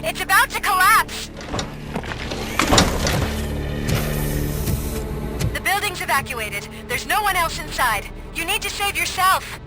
It's about to collapse! The building's evacuated. There's no one else inside. You need to save yourself.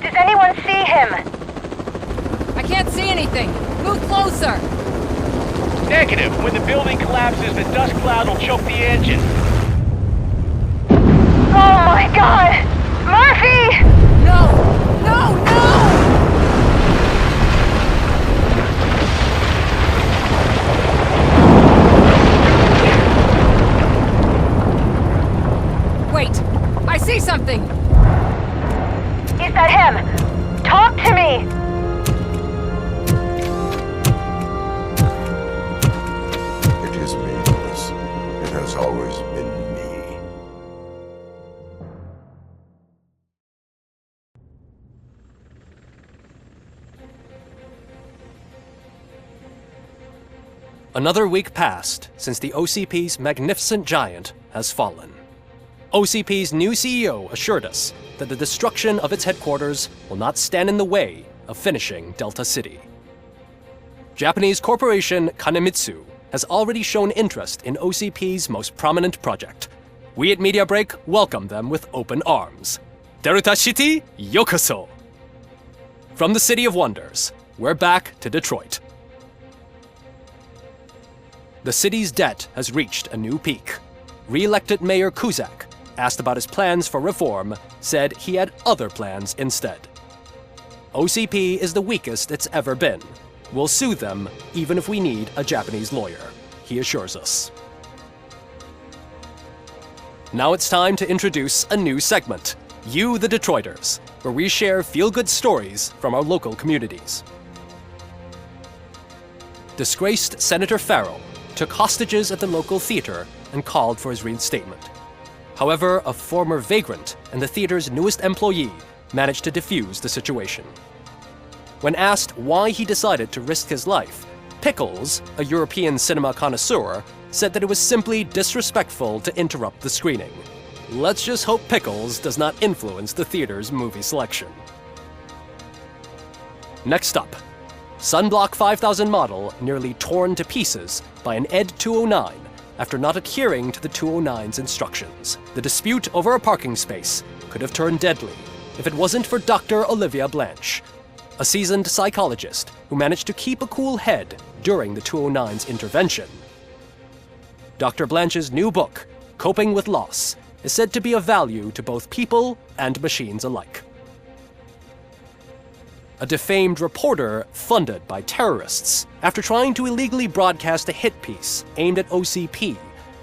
Does anyone see him? I can't see anything. Move closer. Negative. When the building collapses, the dust cloud will choke the engine. Oh my god! Murphy! No! No! No! Wait! I see something! Is that him? Talk to me! It is me, Lewis. It has always been me. Another week passed since the OCP's magnificent giant has fallen. OCP's new CEO assured us that the destruction of its headquarters will not stand in the way of finishing Delta City. Japanese corporation Kanemitsu has already shown interest in OCP's most prominent project. We at Media Break welcome them with open arms. Delta City, yokoso! From the City of Wonders, we're back to Detroit. The city's debt has reached a new peak. Re-elected Mayor Cusack, asked about his plans for reform, said he had other plans instead. OCP is the weakest it's ever been. We'll sue them even if we need a Japanese lawyer, he assures us. Now it's time to introduce a new segment, You the Detroiters, where we share feel-good stories from our local communities. Disgraced Senator Farrell took hostages at the local theater and called for his reinstatement. However, a former vagrant and the theater's newest employee managed to defuse the situation. When asked why he decided to risk his life, Pickles, a European cinema connoisseur, said that it was simply disrespectful to interrupt the screening. Let's just hope Pickles does not influence the theater's movie selection. Next up, Sunblock 5000 model nearly torn to pieces by an ED 209 after not adhering to the 209's instructions. The dispute over a parking space could have turned deadly if it wasn't for Dr. Olivia Blanche, a seasoned psychologist who managed to keep a cool head during the 209's intervention. Dr. Blanche's new book, Coping with Loss, is said to be of value to both people and machines alike. A defamed reporter funded by terrorists after trying to illegally broadcast a hit piece aimed at OCP.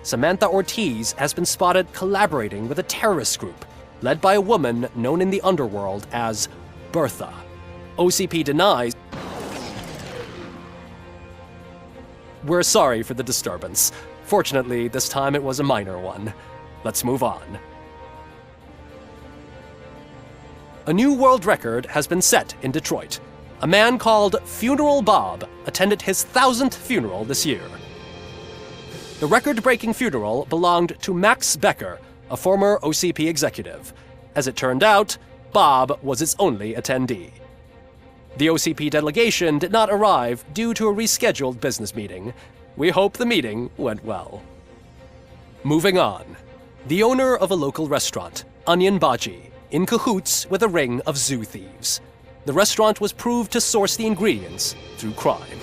Samantha Ortiz has been spotted collaborating with a terrorist group led by a woman known in the underworld as Bertha. OCP denies. We're sorry for the disturbance. Fortunately, this time it was a minor one. Let's move on. A new world record has been set in Detroit. A man called Funeral Bob attended his 1000th funeral this year. The record-breaking funeral belonged to Max Becker, a former OCP executive. As it turned out, Bob was its only attendee. The OCP delegation did not arrive due to a rescheduled business meeting. We hope the meeting went well. Moving on. The owner of a local restaurant, Onion Baji, in cahoots with a ring of zoo thieves. The restaurant was proved to source the ingredients through crime.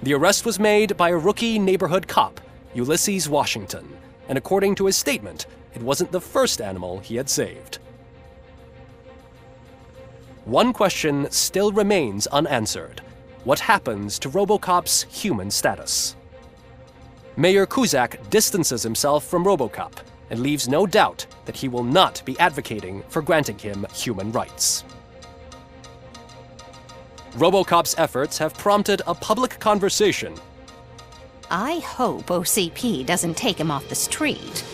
The arrest was made by a rookie neighborhood cop, Ulysses Washington, and according to his statement, it wasn't the first animal he had saved. One question still remains unanswered. What happens to RoboCop's human status? Mayor Cusack distances himself from RoboCop and leaves no doubt that he will not be advocating for granting him human rights. RoboCop's efforts have prompted a public conversation. I hope OCP doesn't take him off the street.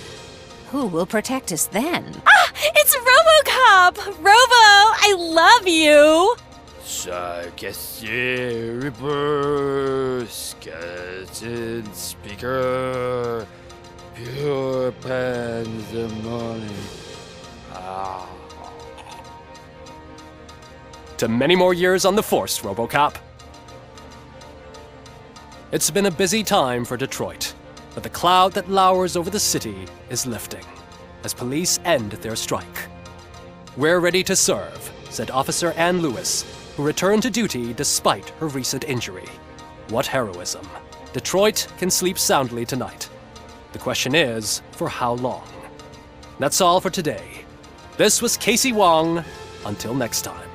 Who will protect us then? Ah! It's RoboCop! Robo, I love you! Reaper, skeleton speaker, pure pandemonium. To many more years on the force, RoboCop. It's been a busy time for Detroit, but the cloud that lowers over the city is lifting as police end their strike. We're ready to serve, said Officer Ann Lewis, who returned to duty despite her recent injury. What heroism. Detroit can sleep soundly tonight. The question is, for how long? That's all for today. This was Casey Wong. Until next time.